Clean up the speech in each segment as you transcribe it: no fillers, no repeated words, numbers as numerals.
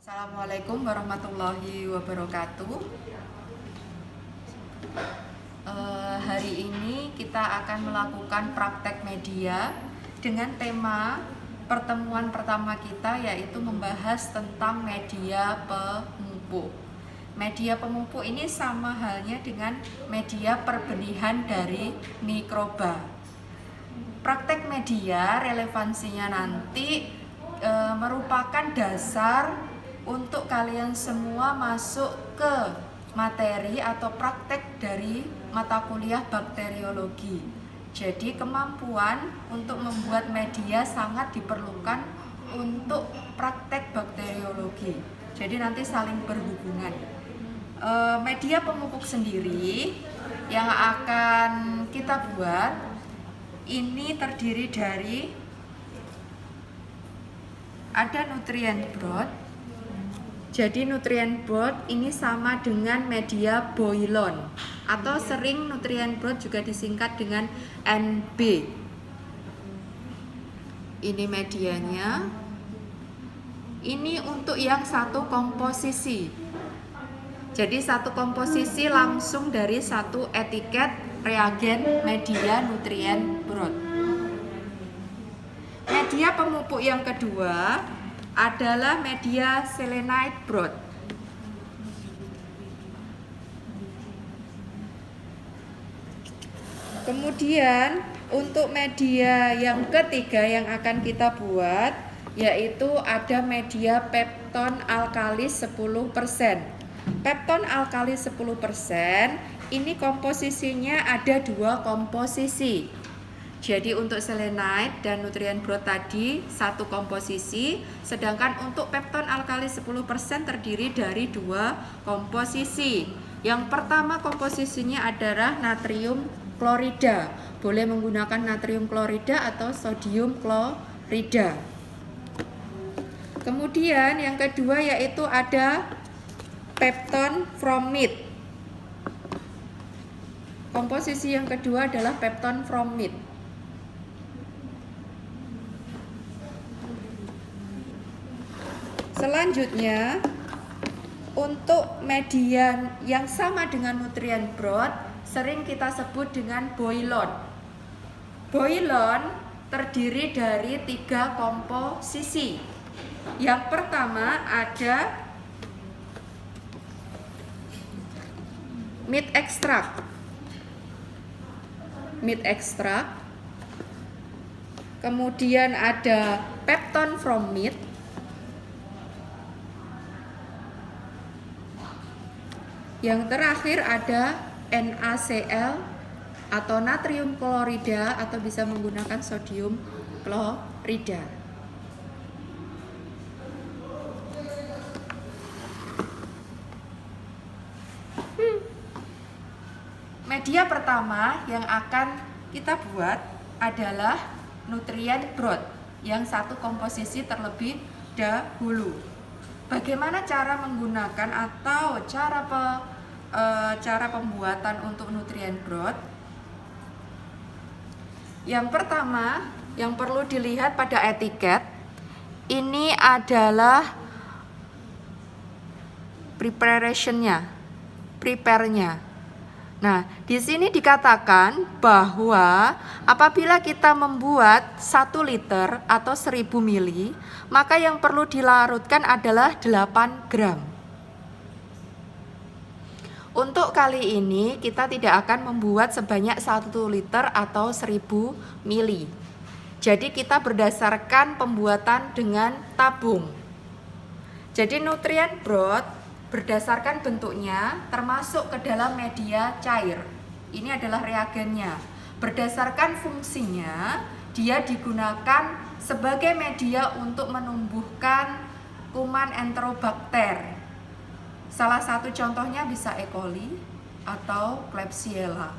Assalamualaikum warahmatullahi wabarakatuh. Hari ini kita akan melakukan praktek media dengan tema pertemuan pertama kita, yaitu membahas tentang media pemupuk. Media pemupuk ini sama halnya dengan media perbenihan dari mikroba. Praktek media relevansinya nanti merupakan dasar untuk kalian semua masuk ke materi atau praktek dari mata kuliah bakteriologi. Jadi kemampuan untuk membuat media sangat diperlukan untuk praktek bakteriologi. Jadi nanti saling berhubungan. Media pemupuk sendiri yang akan kita buat ini terdiri dari ada nutrient broth. Jadi nutrient broth ini sama dengan media boilon, atau sering nutrient broth juga disingkat dengan NB. Ini medianya. Ini untuk yang satu komposisi. Jadi satu komposisi langsung dari satu etiket reagen media nutrient broth. Media pemupuk yang kedua adalah media selenite broth. Kemudian untuk media yang ketiga yang akan kita buat yaitu ada media pepton alkalis 10%. Pepton alkalis 10% ini komposisinya ada dua komposisi. Jadi untuk selenite dan nutrient broth tadi satu komposisi, sedangkan untuk pepton alkalis 10% terdiri dari dua komposisi. Yang pertama komposisinya adalah natrium klorida. Boleh menggunakan natrium klorida atau sodium klorida. Kemudian yang kedua yaitu ada pepton fromid. Komposisi yang kedua adalah pepton fromid. Selanjutnya, untuk media yang sama dengan nutrient broth sering kita sebut dengan boilon. Boilon terdiri dari tiga komposisi. Yang pertama ada meat extract. Meat extract. Kemudian ada pepton from meat. Yang terakhir ada NaCl atau natrium klorida atau bisa menggunakan sodium klorida. Media pertama yang akan kita buat adalah nutrient broth yang satu komposisi terlebih dahulu. Bagaimana cara menggunakan atau cara pembuatan untuk nutrient broth? Yang pertama yang perlu dilihat pada etiket ini adalah prepare-nya. Nah, di sini dikatakan bahwa apabila kita membuat 1 liter atau 1000 mili, maka yang perlu dilarutkan adalah 8 gram. Untuk kali ini kita tidak akan membuat sebanyak 1 liter atau 1000 mili. Jadi kita berdasarkan pembuatan dengan tabung. Jadi nutrient broth berdasarkan bentuknya termasuk ke dalam media cair. Ini adalah reagennya. Berdasarkan fungsinya, dia digunakan sebagai media untuk menumbuhkan kuman enterobakter. Salah satu contohnya bisa E. coli atau Klebsiella.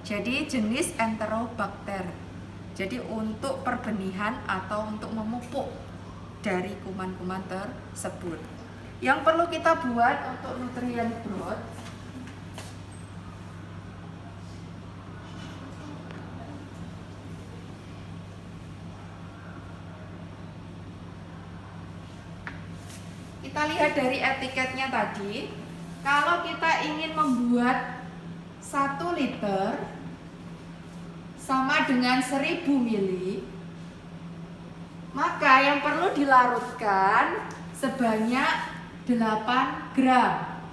Jadi jenis enterobakter. Jadi untuk perbenihan atau untuk memupuk dari kuman-kuman tersebut. Yang perlu kita buat untuk nutrient broth Kita lihat dari etiketnya tadi, kalau kita ingin membuat 1 liter sama dengan 1000 mili, maka yang perlu dilarutkan sebanyak 8 gram.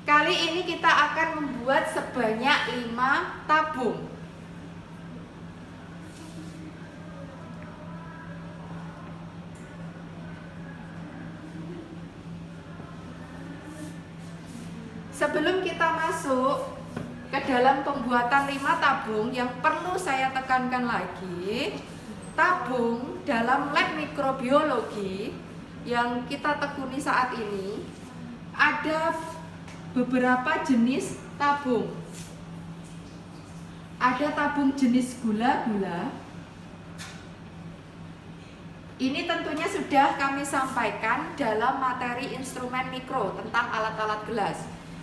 Kali ini kita akan membuat sebanyak 5 tabung. Sebelum kita masuk ke dalam pembuatan 5 tabung, yang perlu saya tekankan lagi, tabung dalam lab mikrobiologi yang kita tekuni saat ini ada beberapa jenis tabung. Ada tabung jenis gula-gula. Ini tentunya sudah kami sampaikan dalam materi instrumen mikro tentang alat-alat gelas.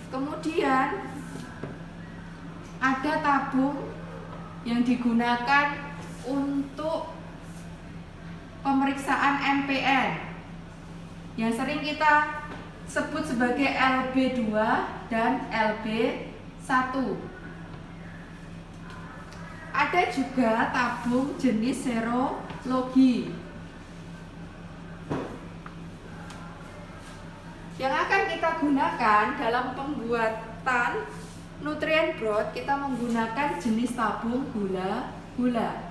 Kemudian ada tabung yang digunakan untuk pemeriksaan MPN yang sering kita sebut sebagai LB2 dan LB1. Ada juga tabung jenis serologi yang akan kita gunakan dalam pembuatan nutrien broth. Kita menggunakan jenis tabung gula-gula.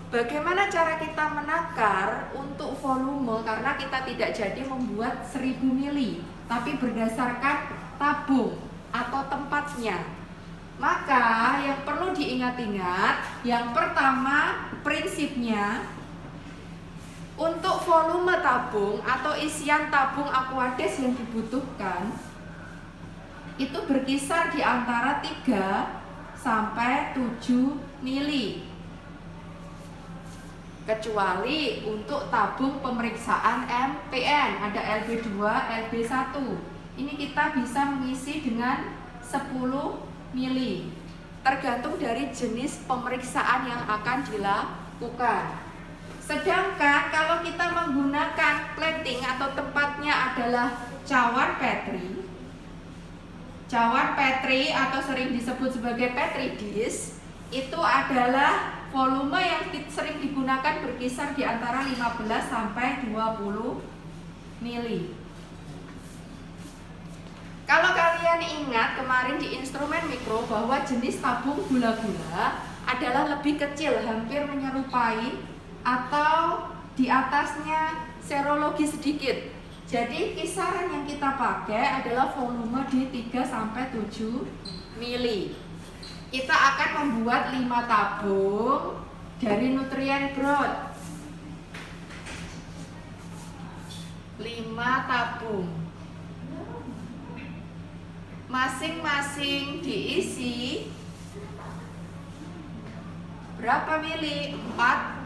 Bagaimana cara kita menakar untuk volume, karena kita tidak jadi membuat 1000 mili, tapi berdasarkan tabung atau tempatnya. Maka yang perlu diingat-ingat, yang pertama prinsipnya, untuk volume tabung atau isian tabung Aquades yang dibutuhkan itu berkisar di antara 3 sampai 7 mili. Kecuali untuk tabung pemeriksaan MPN, ada LB2, LB1. Ini kita bisa mengisi dengan 10 mili, tergantung dari jenis pemeriksaan yang akan dilakukan. Sedangkan kalau kita menggunakan plating atau tempatnya adalah cawan Petri atau sering disebut sebagai Petri dish, itu adalah volume yang sering digunakan berkisar di antara 15 sampai 20 mili. Kalau kalian ingat kemarin di instrumen mikro bahwa jenis tabung gula-gula adalah lebih kecil, hampir menyerupai atau di atasnya serologi sedikit. Jadi kisaran yang kita pakai adalah volume di 3 sampai 7 mili. Kita akan membuat 5 tabung dari nutrien broth. 5 tabung. Masing-masing diisi berapa mili? 4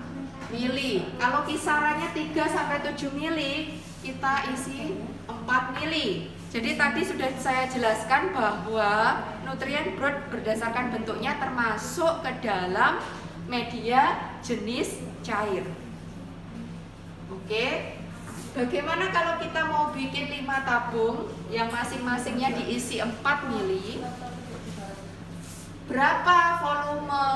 mili. Kalau kisarannya 3 sampai 7 mili, kita isi 4 mili. Jadi tadi sudah saya jelaskan bahwa nutrien broth berdasarkan bentuknya termasuk ke dalam media jenis cair. Oke. Bagaimana kalau kita mau bikin 5 tabung yang masing-masingnya diisi 4 mili? Berapa volume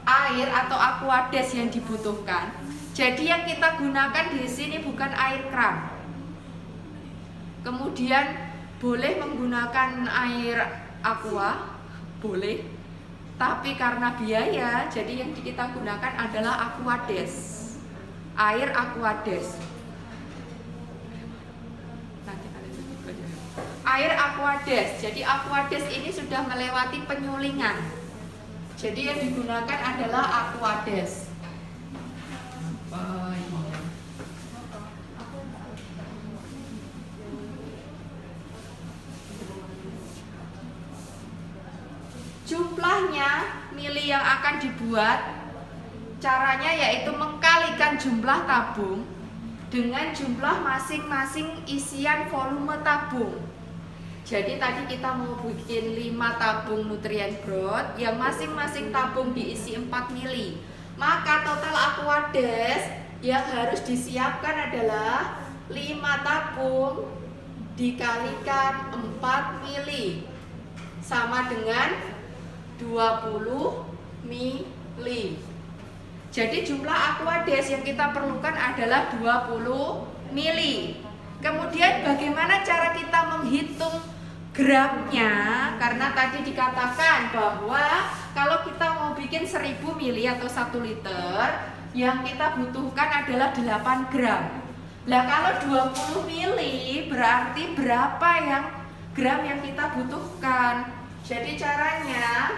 air atau Aquades yang dibutuhkan? Jadi yang kita gunakan di sini bukan air kran. Kemudian boleh menggunakan air aqua, boleh. Tapi karena biaya, jadi yang kita gunakan adalah Aquades. Air Aquades. Air Aquades. Jadi Aquades ini sudah melewati penyulingan. Jadi yang digunakan adalah Aquades. Jumlahnya mili yang akan dibuat, caranya yaitu mengkalikan jumlah tabung dengan jumlah masing-masing isian volume tabung. Jadi tadi kita mau bikin 5 tabung nutrien broth yang masing-masing tabung diisi 4 mili. Maka total Aquades yang harus disiapkan adalah 5 tabung dikalikan 4 mili sama dengan 20 mili. Jadi jumlah Aquades yang kita perlukan adalah 20 mili. Kemudian bagaimana cara kita menghitung gramnya? Karena tadi dikatakan bahwa kalau kita mau bikin 1000 mili atau 1 liter, yang kita butuhkan adalah 8 gram. Nah, kalau 20 mili berarti berapa gram yang kita butuhkan? Jadi caranya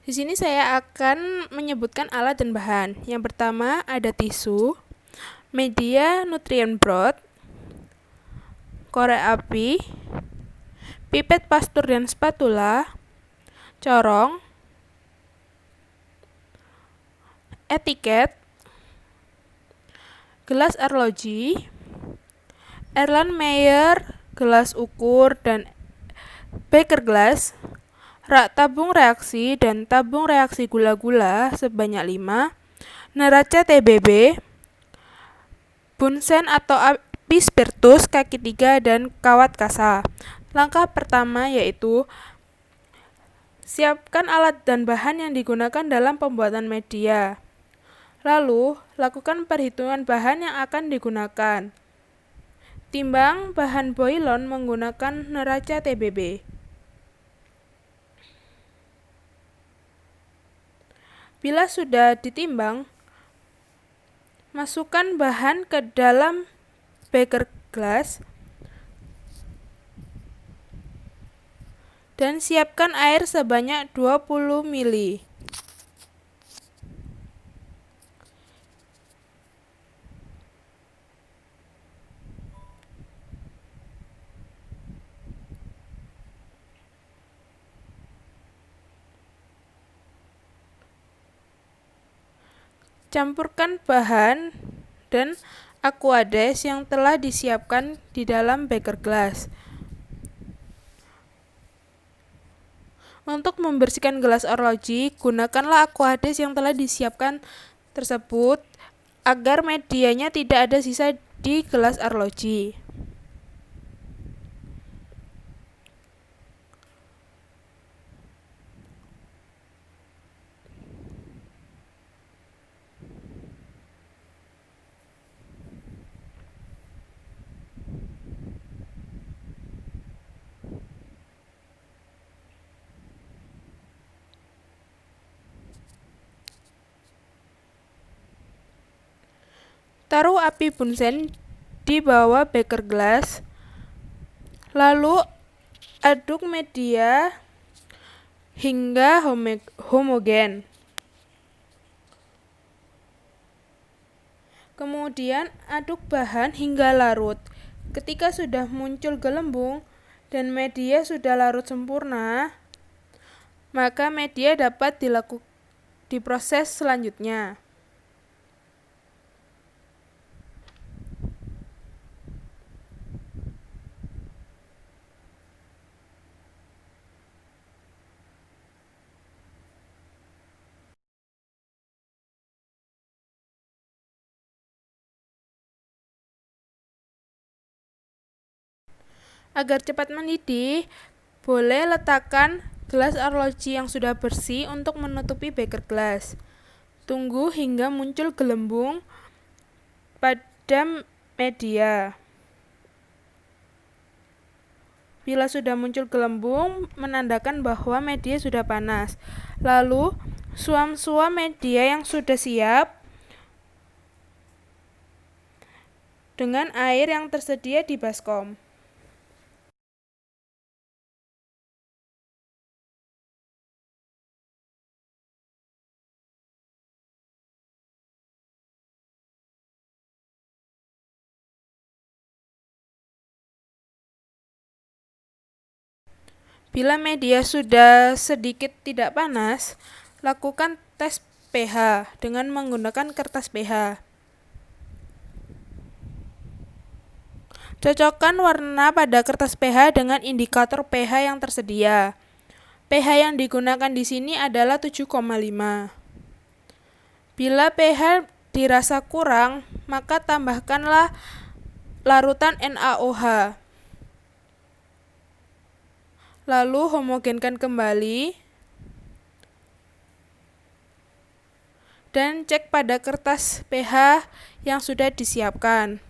Di sini saya akan menyebutkan alat dan bahan. Yang pertama ada tisu, media nutrien broth, korek api, pipet pastur dan spatula, corong, etiket, gelas arloji, Erlenmeyer gelas ukur dan Beker glass, rak tabung reaksi dan tabung reaksi gula-gula sebanyak 5, neraca TBB, bunsen atau api spiritus kaki 3 dan kawat kasa. Langkah pertama yaitu siapkan alat dan bahan yang digunakan dalam pembuatan media. Lalu, lakukan perhitungan bahan yang akan digunakan. Timbang bahan boilon menggunakan neraca TBB. Bila sudah ditimbang, masukkan bahan ke dalam beker gelas dan siapkan air sebanyak 20 mili. Campurkan bahan dan Aquades yang telah disiapkan di dalam beker gelas. Untuk membersihkan gelas arloji, gunakanlah Aquades yang telah disiapkan tersebut agar medianya tidak ada sisa di gelas arloji. Taruh api bunsen di bawah beker gelas, lalu aduk media hingga homogen. Kemudian aduk bahan hingga larut. Ketika sudah muncul gelembung dan media sudah larut sempurna, maka media dapat diproses selanjutnya. Agar cepat mendidih, boleh letakkan gelas arloji yang sudah bersih untuk menutupi beker gelas. Tunggu hingga muncul gelembung pada media. Bila sudah muncul gelembung, menandakan bahwa media sudah panas. Lalu, suam-suam media yang sudah siap dengan air yang tersedia di baskom. Bila media sudah sedikit tidak panas, lakukan tes pH dengan menggunakan kertas pH. Cocokkan warna pada kertas pH dengan indikator pH yang tersedia. pH yang digunakan di sini adalah 7,5. Bila pH dirasa kurang, maka tambahkanlah larutan NaOH. Lalu homogenkan kembali dan cek pada kertas pH yang sudah disiapkan.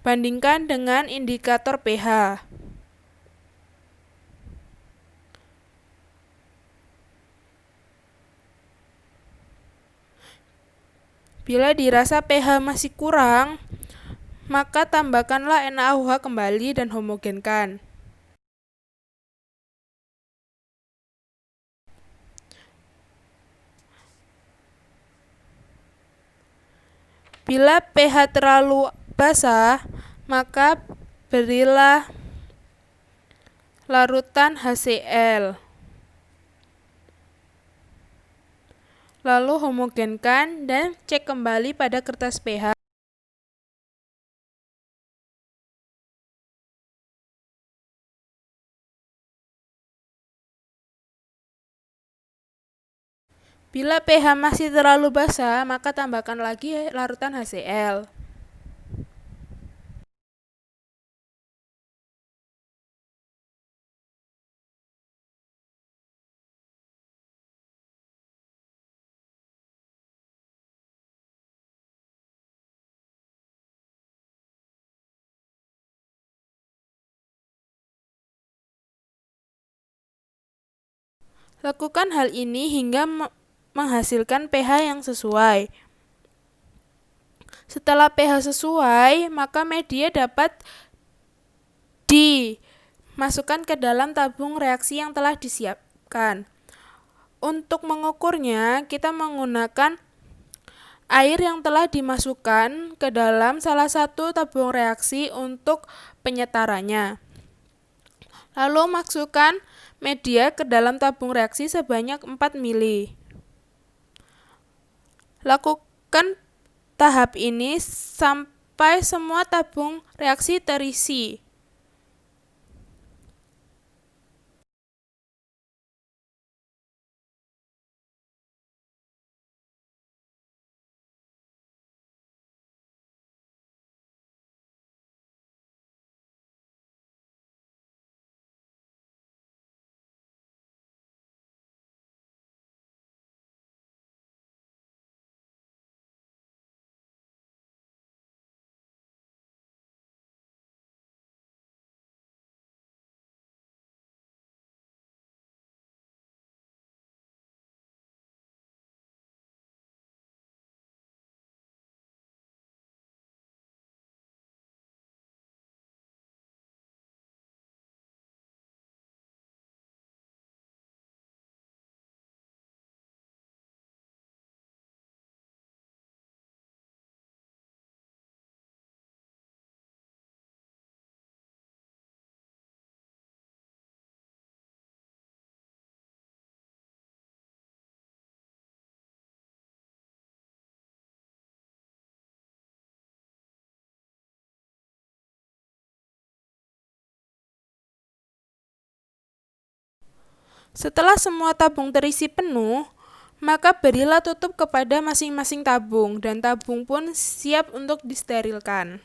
Bandingkan dengan indikator pH. Bila dirasa pH masih kurang, maka tambahkanlah NaOH kembali dan homogenkan. Bila pH terlalu basah, maka berilah larutan HCl. Lalu homogenkan dan cek kembali pada kertas pH. Bila pH masih terlalu basah, maka tambahkan lagi larutan HCl. Lakukan hal ini hingga menghasilkan pH yang sesuai. Setelah pH sesuai, maka media dapat dimasukkan ke dalam tabung reaksi yang telah disiapkan. Untuk mengukurnya, kita menggunakan air yang telah dimasukkan ke dalam salah satu tabung reaksi untuk penyetarannya. Lalu masukkan media ke dalam tabung reaksi sebanyak 4 ml. Lakukan tahap ini sampai semua tabung reaksi terisi. Setelah semua tabung terisi penuh, maka berilah tutup kepada masing-masing tabung dan tabung pun siap untuk disterilkan.